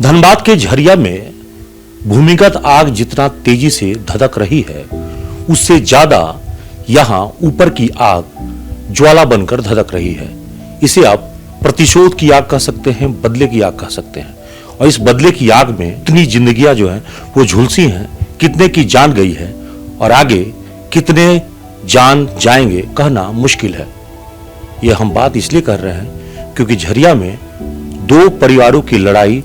धनबाद के झरिया में भूमिगत आग जितना तेजी से धधक रही है, उससे ज्यादा यहां ऊपर की आग ज्वाला बनकर धधक रही है। इसे आप प्रतिशोध की आग कह सकते हैं, बदले की आग कह सकते हैं। और इस बदले की आग में कितनी जिंदगियां जो हैं वो झुलसी हैं, कितने की जान गई है और आगे कितने जान जाएंगे कहना मुश्किल है। यह हम बात इसलिए कर रहे हैं क्योंकि झरिया में दो परिवारों की लड़ाई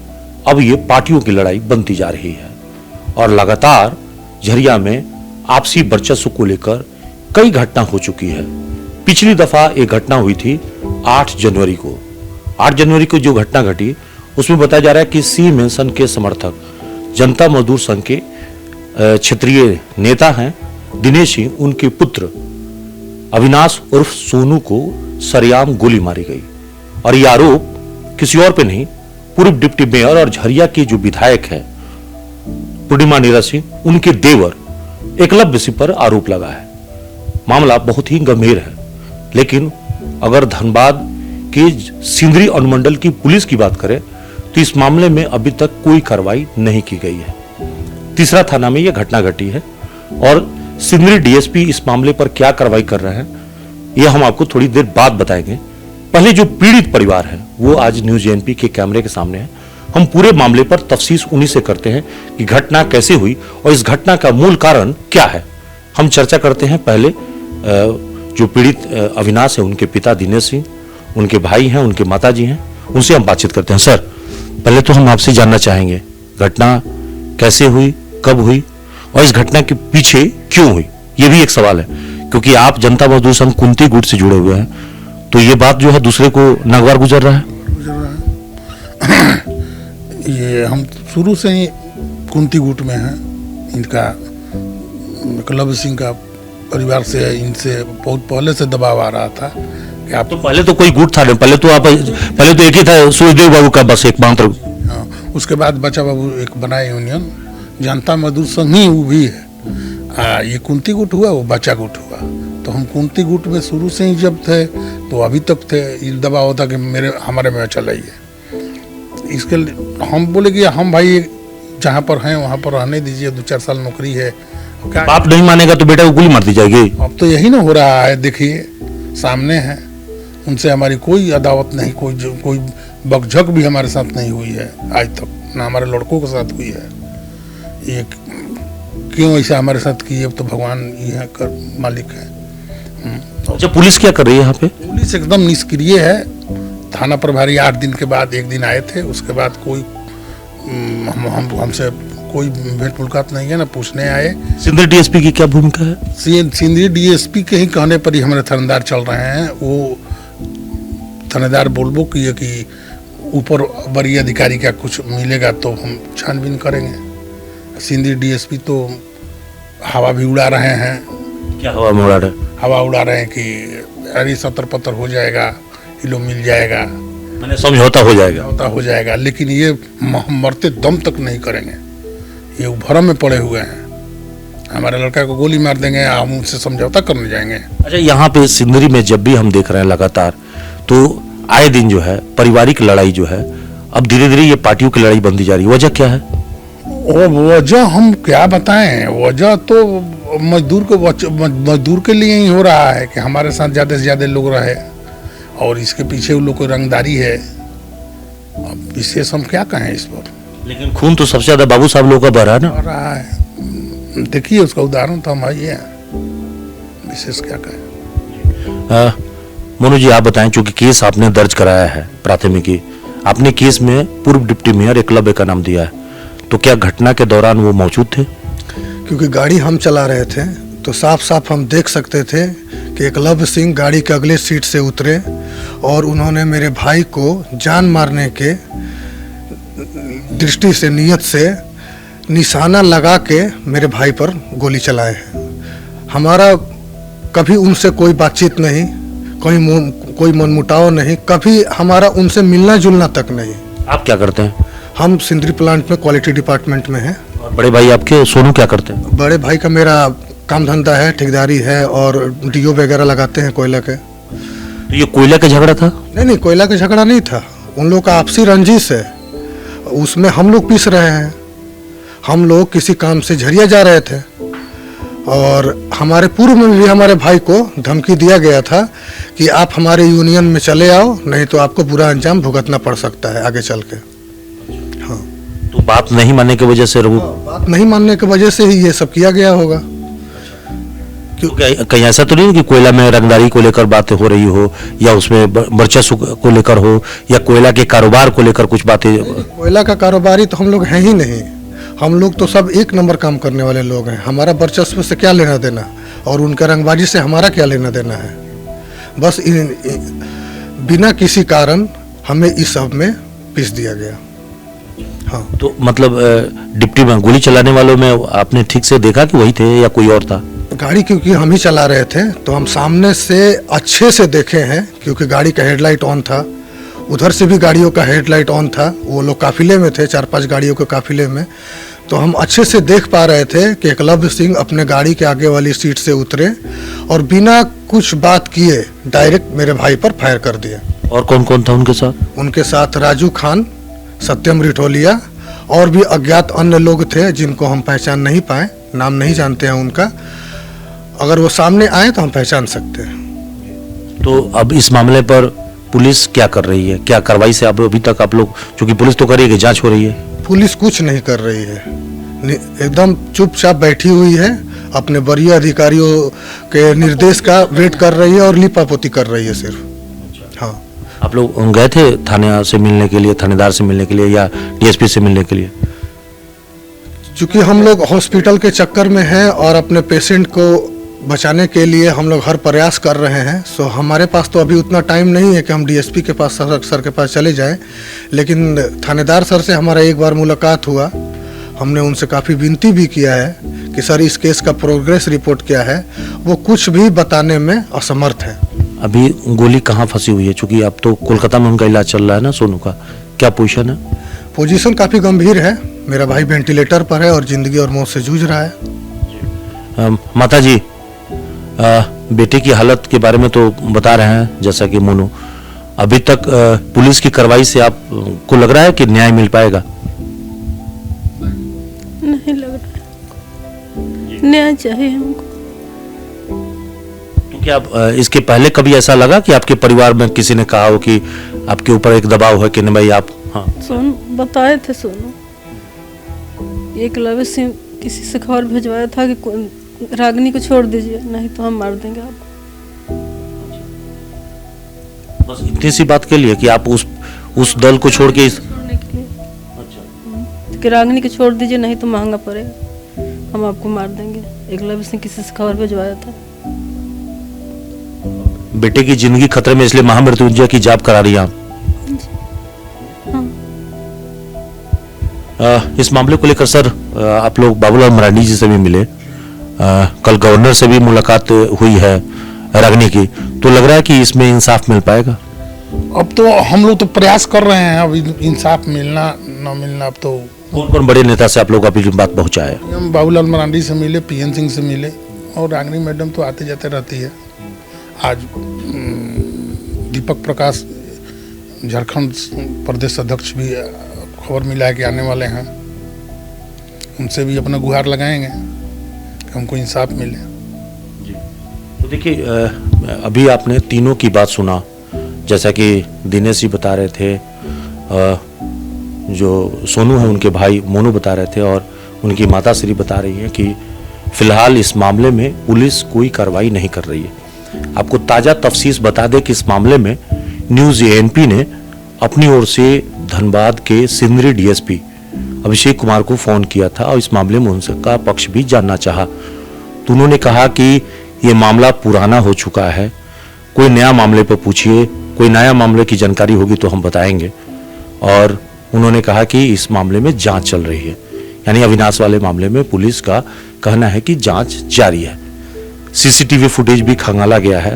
अब ये पार्टियों की लड़ाई बनती जा रही है और लगातार झरिया में आपसी वर्चस्व को लेकर कई घटना हो चुकी है। पिछली दफा एक घटना हुई थी 8 जनवरी को। 8 जनवरी को जो घटना घटी उसमें बताया जा रहा है कि सी मेंसन के समर्थक जनता मजदूर संघ के क्षेत्रीय नेता हैं दिनेश सिंह, उनके पुत्र अविनाश उर्फ सोनू को सरेआम गोली मारी गई और यह आरोप किसी और पे नहीं, पूर्व डिप्टी मेयर और झरिया के जो विधायक है पूर्णिमा नीरज सिंह, उनके देवर एकलव्य सिंह पर आरोप लगा है। मामला बहुत ही गंभीर है, लेकिन अगर धनबाद के सिंदरी अनुमंडल की पुलिस की बात करें तो इस मामले में अभी तक कोई कार्रवाई नहीं की गई है। तीसरा थाना में यह घटना घटी है और सिंदरी डीएसपी इस मामले पर क्या कार्रवाई कर रहे हैं यह हम आपको थोड़ी देर बाद बताएंगे। पहले जो पीड़ित परिवार है वो आज न्यूज एनपी के कैमरे के सामने है। हम पूरे मामले पर तफसीस उन्हीं से करते हैं कि घटना कैसे हुई और इस घटना का मूल कारण क्या है। हम चर्चा करते हैं पहले जो पीड़ित अविनाश है, उनके पिता दिनेश सिंह, उनके भाई हैं, उनके माताजी हैं, उनसे हम बातचीत करते हैं। सर, पहले तो हम आपसे जानना चाहेंगे घटना कैसे हुई, कब हुई और इस घटना के पीछे क्यों हुई। ये भी एक सवाल है क्योंकि आप जनता मजदूर संघ कुंती गुट से जुड़े हुए हैं, तो ये बात जो है दूसरे को नागवार गुजर रहा है। ये हम शुरू से ही कुंती गुट में हैं। इनका एकलव्य सिंह का परिवार से इनसे बहुत पहले से दबाव आ रहा था कि आप तो पहले तो कोई गुट था नहीं, पहले तो एक ही था सूर्यदेव बाबू का, बस एक मात्र। उसके बाद बच्चा बाबू एक बनाए यूनियन जनता मजदूर संघ ही वो भी है। ये कुंती गुट हुआ, वो बच्चा गुट हुआ। तो हम कुंती गुट में शुरू से ही जब थे तो अभी तक थे। ये दबाव होता कि हमारे में चलाइए। इसके लिए हम बोले कि हम भाई जहाँ पर हैं वहाँ पर रहने दीजिए, 2-4 साल नौकरी है। क्या बाप नहीं मानेगा तो बेटा को गोली मार दी जाएगी। अब तो यही ना हो रहा है, देखिए सामने है। उनसे हमारी कोई अदावत नहीं, कोई बकझक भी हमारे साथ नहीं हुई है आज तक, ना हमारे लड़कों के साथ हुई है। ये क्यों ऐसा हमारे साथ किए, अब तो भगवान यहाँ कर मालिक है। अच्छा, पुलिस क्या कर रही है यहाँ पे? पुलिस एकदम निष्क्रिय है। थाना प्रभारी 8 दिन के बाद एक दिन आए थे, उसके बाद कोई हमसे कोई भेंट मुलाकात नहीं है, ना पूछने आए। सिंदरी डीएसपी की क्या भूमिका है? सिंदरी डीएसपी के ही कहने पर ही हमारे थानेदार चल रहे हैं। वो थानेदार बोलबो किए कि ऊपर वरीय अधिकारी का कुछ मिलेगा तो हम छानबीन करेंगे। सिंदरी डीएसपी तो हवा भी उड़ा रहे हैं। क्या हवा में उड़ा रहे? हवा उड़ा रहे हैं कि अरे 70-75 हो जाएगा, किलो मिल जाएगा, मैंने समझौता हो जाएगा। लेकिन ये मरते दम तक नहीं करेंगे। ये भरम में पड़े हुए हैं। हमारे लड़का को गोली मार देंगे, हम उनसे समझौता करने जाएंगे। अच्छा, यहाँ पे सिंदरी में जब भी हम देख रहे हैं लगातार, तो आए दिन जो है पारिवारिक लड़ाई जो है अब धीरे धीरे ये पार्टियों की लड़ाई बनती जा रही है। वजह क्या है? वजह हम क्या बताएं। वजह तो मजदूर के लिए ही हो रहा है कि हमारे साथ ज्यादा से ज्यादा लोग रहे और इसके पीछे उन लोग को रंगदारी है। अब विशेष हम क्या कहें इस पर। लेकिन खून तो सबसे ज्यादा बाबू साहब लोगों का बह रहा है। देखिए उसका उदाहरण तो हम आइए, विशेष क्या कहें। मोनू जी, आप बताएं, चूंकि केस आपने दर्ज कराया है प्राथमिकी, आपने केस में पूर्व डिप्टी मेयर एकलव्य का नाम दिया है, तो क्या घटना के दौरान वो मौजूद थे? क्योंकि गाड़ी हम चला रहे थे तो साफ साफ हम देख सकते थे कि एकलव्य सिंह गाड़ी के अगले सीट से उतरे और उन्होंने मेरे भाई को जान मारने के दृष्टि से, नियत से निशाना लगा के मेरे भाई पर गोली चलाए हैं। हमारा कभी उनसे कोई बातचीत नहीं, कोई मनमुटाव नहीं, कभी हमारा उनसे मिलना जुलना तक नहीं। आप क्या करते हैं? हम सिंदरी प्लांट में क्वालिटी डिपार्टमेंट में हैं। और बड़े भाई आपके सोनू क्या करते हैं? बड़े भाई का मेरा काम धंधा है, ठेकेदारी है और डीओ वगैरह लगाते हैं कोयला के। तो ये कोयला का झगड़ा था? नहीं, कोयला का झगड़ा नहीं था। उन लोग का आपसी रंजिश है उसमें हम लोग पीस रहे हैं। हम लोग किसी काम से झरिया जा रहे थे और हमारे पूर्व में भी हमारे भाई को धमकी दिया गया था कि आप हमारे यूनियन में चले आओ, नहीं तो आपको बुरा अंजाम भुगतना पड़ सकता है आगे चल के। हाँ, तो बात नहीं मानने की वजह से बात नहीं मानने की वजह से ही ये सब किया गया होगा। कहीं ऐसा तो नहीं कि कोयला में रंगदारी को लेकर बातें हो रही हो, या उसमें वर्चस्व को लेकर हो, या कोयला के कारोबार को लेकर कुछ बातें? कोयला का कारोबारी तो हम लोग हैं ही नहीं। हम लोग तो सब एक नंबर काम करने वाले लोग हैं। हमारा वर्चस्व से क्या लेना देना, और उनका रंगबाजी से हमारा क्या लेना देना है। बस बिना किसी कारण हमें इस सब में पीस दिया गया। हाँ, तो मतलब डिप्टी में गोली चलाने वालों में आपने ठीक से देखा कि वही थे या कोई और था? गाड़ी क्योंकि हम ही चला रहे थे तो हम सामने से अच्छे से देखे हैं, क्योंकि गाड़ी का हेडलाइट ऑन था, उधर से भी गाड़ियों का हेडलाइट ऑन था। वो लोग काफिले में थे, 4-5 गाड़ियों के काफिले में। तो हम अच्छे से देख पा रहे थे कि एकलव्य सिंह अपने गाड़ी के आगे वाली सीट से उतरे और बिना कुछ बात किए डायरेक्ट मेरे भाई पर फायर कर दिया। और कौन कौन था उनके साथ? उनके साथ राजू खान, सत्यम रिठोलिया और भी अज्ञात अन्य लोग थे जिनको हम पहचान नहीं पाए, नाम नहीं जानते हैं उनका। अगर वो सामने आए तो हम पहचान सकते हैं। तो अब इस मामले पर पुलिस क्या कर रही है? क्या कार्रवाई से अब अभी तक आप लोग, क्योंकि पुलिस तो करेगी, जांच हो रही है? पुलिस कुछ नहीं कर रही है, एकदम चुपचाप बैठी हुई है, अपने वरीय अधिकारियों के निर्देश का वेट कर रही है और लिपापोती कर रही है सिर्फ। हाँ, आप लोग गए थे थाने से मिलने के लिए, थानेदार से मिलने के लिए, या डीएसपी से मिलने के लिए? चूंकि हम लोग हॉस्पिटल के चक्कर में हैं और अपने पेशेंट को बचाने के लिए हम लोग हर प्रयास कर रहे हैं, सो हमारे पास तो अभी उतना टाइम नहीं है कि हम डीएसपी के पास, सर के पास चले जाएं। लेकिन थानेदार सर से हमारा एक बार मुलाकात हुआ। हमने उनसे काफ़ी विनती भी किया है कि सर इस केस का प्रोग्रेस रिपोर्ट क्या है। वो कुछ भी बताने में असमर्थ है। अभी गोली कहाँ फंसी हुई है? चूंकि अब तो कोलकाता में उनका इलाज चल रहा है ना, सोनू का क्या पोजीशन है? पोजीशन काफ़ी गंभीर है। मेरा भाई वेंटिलेटर पर है और जिंदगी और मौत से जूझ रहा है। माता जी, बेटे की हालत के बारे में तो बता रहे हैं जैसा कि मोनू, अभी तक पुलिस की कार्रवाई से आपको लग रहा है कि न्याय मिल पाएगा? नहीं लग रहा, न्याय चाहिए हमको। तो क्या इसके पहले कभी ऐसा लगा कि आपके परिवार में किसी ने कहा हो कि आपके ऊपर एक दबाव है कि नहीं भाई आप? हाँ, सोनू बताए थे, सोनू एकलव्य सिंह किसी से खबर भिजवाया था कि रागिनी को छोड़ दीजिए, नहीं तो हम मार देंगे आप। बस इतनी सी बात के लिए कि आप उस दल को छोड़ के छोड़ने के लिए, कि रागिनी को छोड़ दीजिए, नहीं तो महंगा पड़ेगा, हम आपको मार देंगे। एकलव्य सिंह किसी से खबर भिजवाया था। बेटे की जिंदगी खतरे में, इसलिए महामृत्युंजय की जाप करा रही हैं आप? इस मामले को लेकर सर आप लोग बाबूलाल मरांडी जी से भी मिले, कल गवर्नर से भी मुलाकात हुई है रागिनी की, तो लग रहा है कि इसमें इंसाफ मिल पाएगा? अब तो हम लोग तो प्रयास कर रहे हैं, अब इंसाफ मिलना ना मिलना। अब तो कौन कौन बड़े नेता से आप लोग अपनी बात पहुंचाए? हम बाबूलाल मरांडी से मिले, पीएन सिंह से मिले, और रागिनी मैडम तो आते जाते रहती है। आज दीपक प्रकाश झारखंड प्रदेश अध्यक्ष भी खबर मिला है कि आने वाले हैं, उनसे भी अपना गुहार लगाएंगे कि हमको इंसाफ मिले। तो देखिए, अभी आपने तीनों की बात सुना, जैसा कि दिनेश जी बता रहे थे, जो सोनू है उनके भाई मोनू बता रहे थे, और उनकी माता श्री बता रही हैं कि फिलहाल इस मामले में पुलिस कोई कार्रवाई नहीं कर रही है। आपको ताज़ा तफसीस बता दें कि इस मामले में न्यूज़ एएनपी ने अपनी ओर से धनबाद के सिंदरी डीएसपी अभिषेक कुमार को फोन किया था और इस मामले में उनका पक्ष भी जानना चाहा। तो उन्होंने कहा कि ये मामला पुराना हो चुका है, कोई नया मामले पर पूछिए, कोई नया मामले की जानकारी होगी तो हम बताएंगे। और उन्होंने कहा कि इस मामले में जांच चल रही है, यानी अविनाश वाले मामले में पुलिस का कहना है कि जांच जारी है। सीसीटीवी फुटेज भी खंगाला गया है,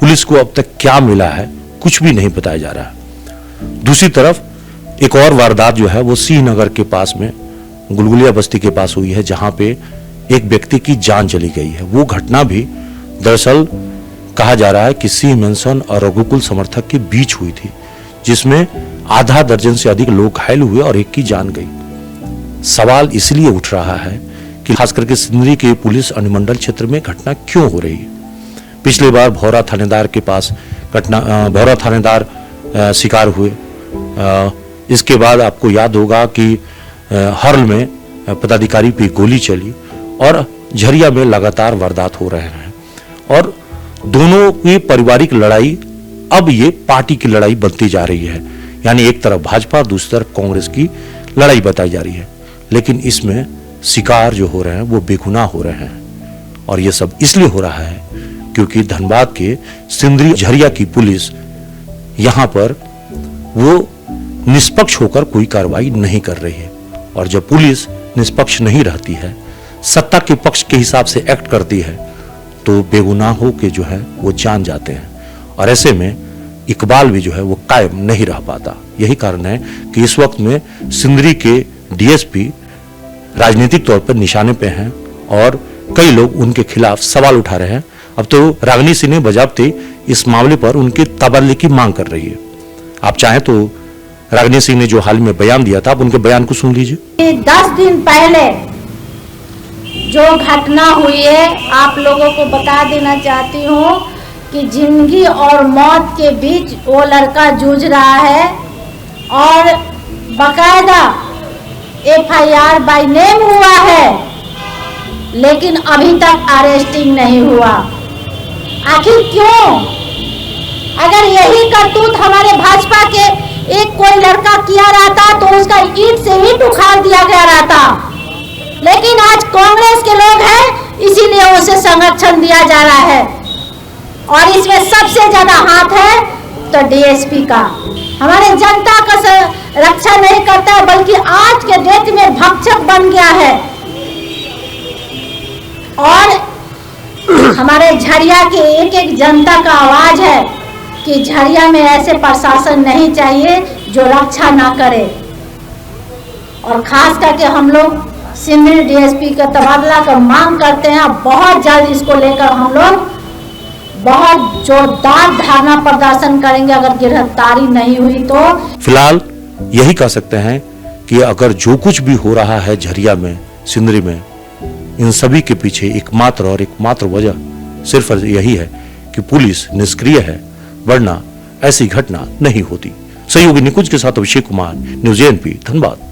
पुलिस को अब तक क्या मिला है कुछ भी नहीं बताया जा रहा है। दूसरी तरफ एक और वारदात जो है वो श्रीनगर के पास में गुलगुलिया बस्ती के पास हुई है, जहां पे एक व्यक्ति की जान चली गई है। वो घटना भी दरअसल कहा जा रहा है कि सी मेंसन और रघुकुल समर्थक के बीच हुई थी, जिसमें आधा दर्जन से अधिक लोग घायल हुए और एक की जान गई। सवाल इसलिए उठ रहा है कि खास करके सिंदरी के पुलिस अनुमंडल क्षेत्र में घटना क्यों हो रही है। पिछली बार भौरा थानेदार के पास भौरा थानेदार शिकार हुए। इसके बाद आपको याद होगा कि हर्ल में पदाधिकारी पे गोली चली और झरिया में लगातार वारदात हो रहे हैं और दोनों की पारिवारिक लड़ाई अब ये पार्टी की लड़ाई बनती जा रही है। यानी एक तरफ भाजपा, दूसरी तरफ कांग्रेस की लड़ाई बताई जा रही है। लेकिन इसमें शिकार जो हो रहे हैं वो बेगुनाह हो रहे हैं और ये सब इसलिए हो रहा है क्योंकि धनबाद के सिंदरी झरिया की पुलिस यहां पर वो निष्पक्ष होकर कोई कार्रवाई नहीं कर रही है। और जब पुलिस निष्पक्ष नहीं रहती है, सत्ता के पक्ष के हिसाब से एक्ट करती है, तो बेगुनाहों के जो है वो जान जाते हैं और ऐसे में इकबाल भी जो है वो कायम नहीं रह पाता। यही कारण है कि इस वक्त में सिंदरी के डीएसपी राजनीतिक तौर पर निशाने पे हैं और कई लोग उनके खिलाफ सवाल उठा रहे हैं। अब तो रागिनी सिंह ने बजाबते इस मामले पर उनके तबादले की मांग कर रही है। आप चाहें तो रागिनी सिंह ने जो हाल में बयान दिया था, आप उनके बयान को सुन लीजिए। 10 दिन पहले जो घटना हुई है, आप लोगों को बता देना चाहती हूँ कि जिंदगी और मौत के बीच वो लड़का जूझ रहा है और बकायदा FIR बाय नेम हुआ है, लेकिन अभी तक अरेस्टिंग नहीं हुआ। आखिर क्यों? अगर यही करतूत हमारे भाजपा के एक कोई लड़का किया रहता तो उसका ईंट से ईंट उखाड़ दिया गया रहता, लेकिन आज कांग्रेस के लोग हैं इसीलिए उसे संरक्षण दिया जा रहा है और इसमें सबसे ज्यादा हाथ है तो डीएसपी का। हमारे जनता का रक्षा नहीं करता है बल्कि आज के डेट में भक्षक बन गया है। और हमारे झरिया के एक एक जनता का आवाज है कि झरिया में ऐसे प्रशासन नहीं चाहिए जो रक्षा ना करे। और खास करके हम लोग सिंदरी डीएसपी का तबादला का मांग करते हैं। बहुत जल्द इसको लेकर हम लोग बहुत जोरदार धरना प्रदर्शन करेंगे अगर गिरफ्तारी नहीं हुई तो। फिलहाल यही कह सकते हैं कि अगर जो कुछ भी हो रहा है झरिया में, सिंदरी में, इन सभी के पीछे एकमात्र वजह सिर्फ यही है कि पुलिस निष्क्रिय है, वरना ऐसी घटना नहीं होती। सहयोगी निकुंज के साथ अभिषेक कुमार, न्यूज़ एएनपी, धनबाद।